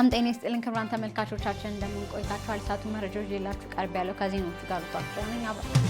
ሰላም ጤና ይስጥልን ክቡራን ተመልካቾቻችን እንደምን ቆይታችኋል? ሰዓቱ መረጃዎች ሌላችሁ ቀርብ ያለው ከዜናዎቹ ጋር ተጣጣነኝ አብራችሁ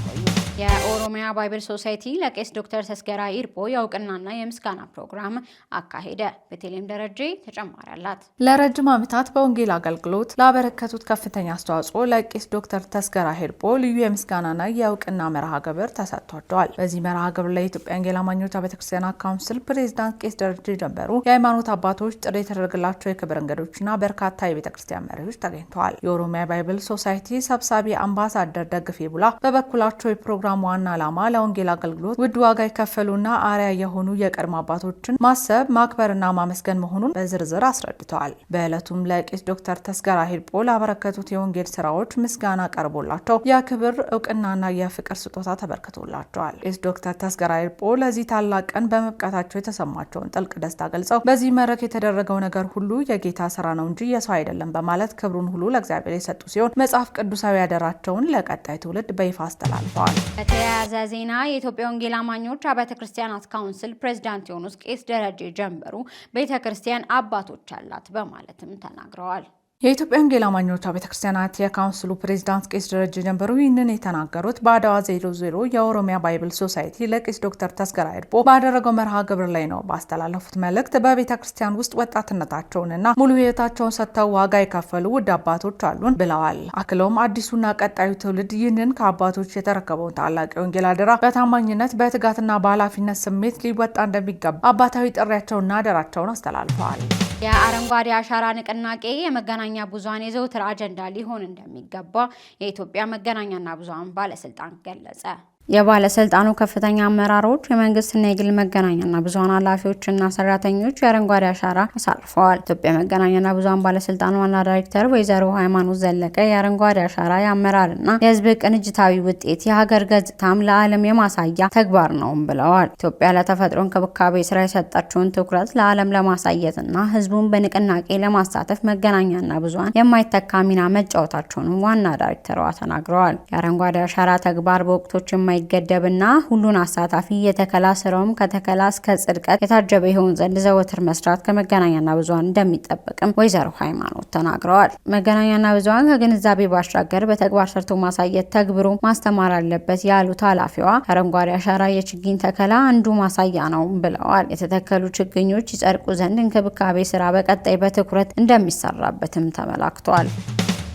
የኦሮሚያ ባይብል ሶሳይቲ ለቄስ ዶክተር ተስገራ ይርቦ የእውቅናና የምስጋና ፕሮግራም አካሄደ። በቴሌም ደረጃ ተጨማሪ አላት። ለረጅም ዓመታት በወንጌል አገልግሎት ላበረከቱት ከፍተኛ አስተዋጽኦ ለቄስ ዶክተር ተስገራ ይርቦ ልዩ የምስጋናና የእውቅና መርሃ ግብር ተሰጥቷቸዋል። በዚህ መርሃ ግብር ላይ የኢትዮጵያ ወንጌል አማኞች ቤተክርስቲያን ካውንስል ፕሬዝዳንት ቄስ ደረጀ ጀንበሩ፣ የሃይማኖት አባቶች፣ ጥሪ የተደረገላቸው የክብር እንግዶችና በርካታ የቤተክርስቲያን መሪዎች ተገኝተዋል። የኦሮሚያ ባይብል ሶሳይቲ ሰብሳቢ አምባሳደር ደግፌ ቡላ በበኩላቸው የፕሮግራሙ ዋና ዓላማ ለወንጌል አገልግሎት ውድ ዋጋ የከፈሉና አርአያ የሆኑ የቀድሞ አባቶችን ማሰብ ማክበርና ማመስገን መሆኑን በዝርዝር አስረድተዋል። በዕለቱም ለቄስ ዶክተር ተስገራ ይርቦ ላበረከቱት የወንጌል ስራዎች ምስጋና ቀርቦላቸው የክብር እውቅናና የፍቅር ስጦታ ተበርክቶላቸዋል። ቄስ ዶክተር ተስገራ ይርቦ ለዚህ ታላቅ ቀን በመብቃታቸው የተሰማቸውን ጥልቅ ደስታ ገልጸው በዚህ መድረክ የተደረገው ነገር ሁሉ የጌታ ስራ ነው እንጂ የሰው አይደለም በማለት ክብሩን ሁሉ ለእግዚአብሔር የሰጡ ሲሆን መጽሐፍ ቅዱሳዊ ያደራቸውን ለቀጣይ ትውልድ በይፋ አስተላልፈዋል። በተያያዘ ዜና የኢትዮጵያ ወንጌል አማኞች አብያተ ክርስቲያናት ካውንስል ፕሬዝዳንት የሆኑት ቄስ ደረጀ ጀንበሩ ቤተክርስቲያን አባቶች አላት በማለትም ተናግረዋል። የኢትዮጵያ ወንጌል አማኞች ቤተክርስቲያናት የካውንስሉ ፕሬዝዳንት ቄስ ደረጀ ጀንበሩ ይህንን የተናገሩት በአድዋ 00 የኦሮሚያ ባይብል ሶሳይቲ ለቄስ ዶክተር ተስገራ ይርቦ ባደረገው መርሃ ግብር ላይ ነው። ባስተላለፉት መልእክት በቤተክርስቲያን ውስጥ ወጣትነታቸውንና ሙሉ ሕይወታቸውን ሰጥተው ዋጋ የከፈሉ ውድ አባቶች አሉን ብለዋል። አክለውም አዲሱና ቀጣዩ ትውልድ ይህንን ከአባቶች የተረከበውን ታላቅ የወንጌል አደራ በታማኝነት በትጋትና በኃላፊነት ስሜት ሊወጣ እንደሚገባ አባታዊ ጥሪያቸውና አደራቸውን አስተላልፈዋል። የአረንጓዴ አሻራ ንቅናቄ የመገናኛ ብዙሃን የዘውትር አጀንዳ ሊሆን እንደሚገባ የኢትዮጵያ መገናኛና ብዙሃን ባለስልጣን ገለጸ። የባለስልጣኑ ከፍተኛ አመራሮች የመንግስትና የግል መገናኛና ብዙሃን ኃላፊዎችና ሰራተኞች የአረንጓዴ አሻራ አሳርፈዋል። ኢትዮጵያ መገናኛና ብዙሃን ባለስልጣን ዋና ዳይሬክተር ወይዘሮ ሃይማኖት ዘለቀ የአረንጓዴ አሻራ የአመራርና የህዝብ ቅንጅታዊ ውጤት የሀገር ገጽታም ለዓለም የማሳያ ተግባር ነው ብለዋል። ኢትዮጵያ ለተፈጥሮ እንክብካቤ ስራ የሰጠችውን ትኩረት ለዓለም ለማሳየትና ህዝቡን በንቅናቄ ለማሳተፍ መገናኛና ብዙሃን የማይተካ ሚና መጫወታቸውን ዋና ዳይሬክተሯ ተናግረዋል። የአረንጓዴ አሻራ ተግባር በወቅቶች ገደብና ሁሉን አሳታፊ የተከላ ስራውም ከተከላ እስከ ጽድቀት የታጀበ ይሆን ዘንድ ዘወትር መስራት ከመገናኛና ብዙሃን እንደሚጠበቅም ወይዘሮ ሃይማኖት ተናግረዋል። መገናኛና ብዙሃን ከግንዛቤ ባሻገር በተግባር ሰርቶ ማሳየት ተግብሮ ማስተማር አለበት ያሉት ኃላፊዋ አረንጓዴ አሻራ የችግኝ ተከላ አንዱ ማሳያ ነው ብለዋል። የተተከሉ ችግኞች ይጸድቁ ዘንድ እንክብካቤ ስራ በቀጣይ በትኩረት እንደሚሰራበትም ተመላክቷል።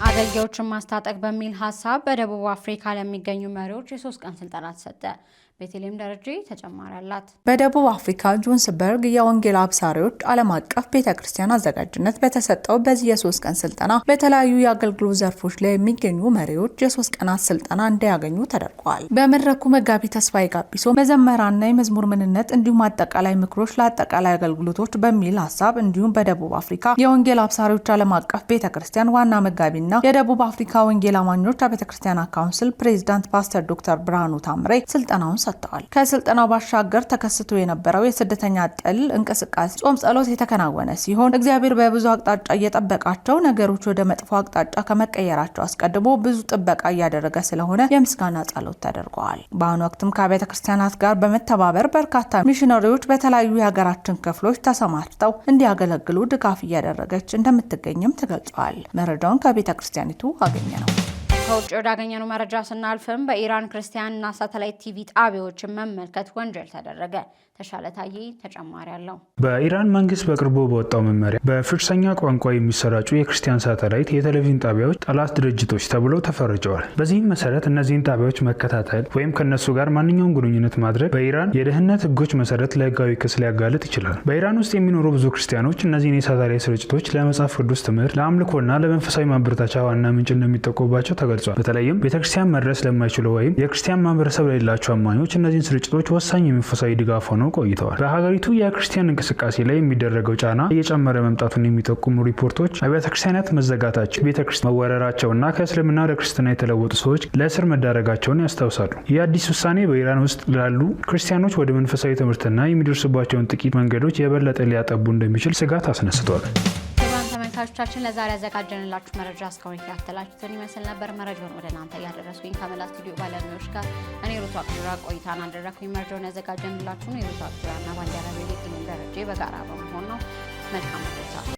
አገልጋዮችን ማስታጠቅ በሚል ሀሳብ በደቡብ አፍሪካ ለሚገኙ መሪዎች የ3 ቀን ስልጠና ተሰጠ። በቴሌም ደረጃ ተጨማሪ አላት። በደቡብ አፍሪካ ጆሃንስበርግ የወንጌል አብሳሪዎች ዓለም አቀፍ ቤተክርስቲያን አዘጋጅነት በተሰጠው በዚህ የ3 ቀን ስልጠና በተለያዩ የአገልግሎት ዘርፎች ላይ የሚገኙ መሪዎች የ3 ቀናት ስልጠና እንዲያገኙ ተደርገዋል። በመድረኩ መጋቢ ተስፋዬ ጋቢሶ መዘመራንና የመዝሙር ምንነት እንዲሁም አጠቃላይ ምክሮች ለአጠቃላይ አገልግሎቶች በሚል ሀሳብ እንዲሁም በደቡብ አፍሪካ የወንጌል አብሳሪዎች ዓለም አቀፍ ቤተክርስቲያን ዋና መጋቢና የደቡብ አፍሪካ ወንጌል አማኞች ቤተክርስቲያን ካውንስል ፕሬዝዳንት ፓስተር ዶክተር ብርሃኑ ታምሬ ስልጠናውን ሰጥተዋል። ከስልጠናው ባሻገር ተከስቶ የነበረው የስደተኛ ጥል እንቅስቃሴ ጾም ጸሎት የተከናወነ ሲሆን እግዚአብሔር በብዙ አቅጣጫ እየጠበቃቸው ነገሮች ወደ መጥፎ አቅጣጫ ከመቀየራቸው አስቀድሞ ብዙ ጥበቃ እያደረገ ስለሆነ የምስጋና ጸሎት ተደርገዋል። በአሁኑ ወቅትም ከቤተ ክርስቲያናት ጋር በመተባበር በርካታ ሚሽነሪዎች በተለያዩ የሀገራችን ክፍሎች ተሰማርተው እንዲያገለግሉ ድጋፍ እያደረገች እንደምትገኝም ተገልጿል። መረጃውን ከቤተ ክርስቲያኒቱ አገኘ ነው። ከውጭ ወዳገኘነው መረጃ ስናልፍም በኢራን ክርስቲያንና ሳተላይት ቲቪ ጣቢያዎችን መመልከት ወንጀል ተደረገ። ተሻለ ታዬ ተጨማሪ አለው። በኢራን መንግስት በቅርቡ በወጣው መመሪያ በፍርሰኛ ቋንቋ የሚሰራጩ የክርስቲያን ሳተላይት የቴሌቪዥን ጣቢያዎች ጠላት ድርጅቶች ተብለው ተፈርጀዋል። በዚህም መሰረት እነዚህን ጣቢያዎች መከታተል ወይም ከነሱ ጋር ማንኛውም ግንኙነት ማድረግ በኢራን የደህንነት ህጎች መሰረት ለህጋዊ ክስ ሊያጋልጥ ይችላል። በኢራን ውስጥ የሚኖሩ ብዙ ክርስቲያኖች እነዚህን የሳተላይት ስርጭቶች ለመጽሐፍ ቅዱስ ትምህርት፣ ለአምልኮና ለመንፈሳዊ ማበረታቻ ዋና ምንጭ እንደሚጠቀሙባቸው ተገልጿል። በተለይም ቤተክርስቲያን መድረስ ለማይችሉ ወይም የክርስቲያን ማህበረሰብ ለሌላቸው አማኞች እነዚህን ስርጭቶች ወሳኝ የመንፈሳዊ ድጋፍ ሆነው ቆይተዋል። በሀገሪቱ የክርስቲያን እንቅስቃሴ ላይ የሚደረገው ጫና እየጨመረ መምጣቱን የሚጠቁሙ ሪፖርቶች አብያተ ክርስቲያናት መዘጋታቸው፣ ቤተክርስቲያን መወረራቸውና ከእስልምና ወደ ክርስትና የተለወጡ ሰዎች ለእስር መዳረጋቸውን ያስታውሳሉ። ይህ አዲስ ውሳኔ በኢራን ውስጥ ላሉ ክርስቲያኖች ወደ መንፈሳዊ ትምህርትና የሚደርሱባቸውን ጥቂት መንገዶች የበለጠ ሊያጠቡ እንደሚችል ስጋት አስነስቷል። ተመልካቾቻችን ለዛሬ ያዘጋጀንላችሁ መረጃ እስካሁን ያተላችሁትን ይመስል ነበር። መረጃውን ወደ እናንተ ያደረስኩኝ ከመላ ስቱዲዮ ባለሙያዎች ጋር እኔ ሩቱ አክቹራ ቆይታን አደረኩኝ። መረጃውን ያዘጋጀንላችሁ የሩቱ አክቹራና ባልደረባዬ ቴሌም ደረጃ በጋራ በመሆን ነው። መልካም ቆይታ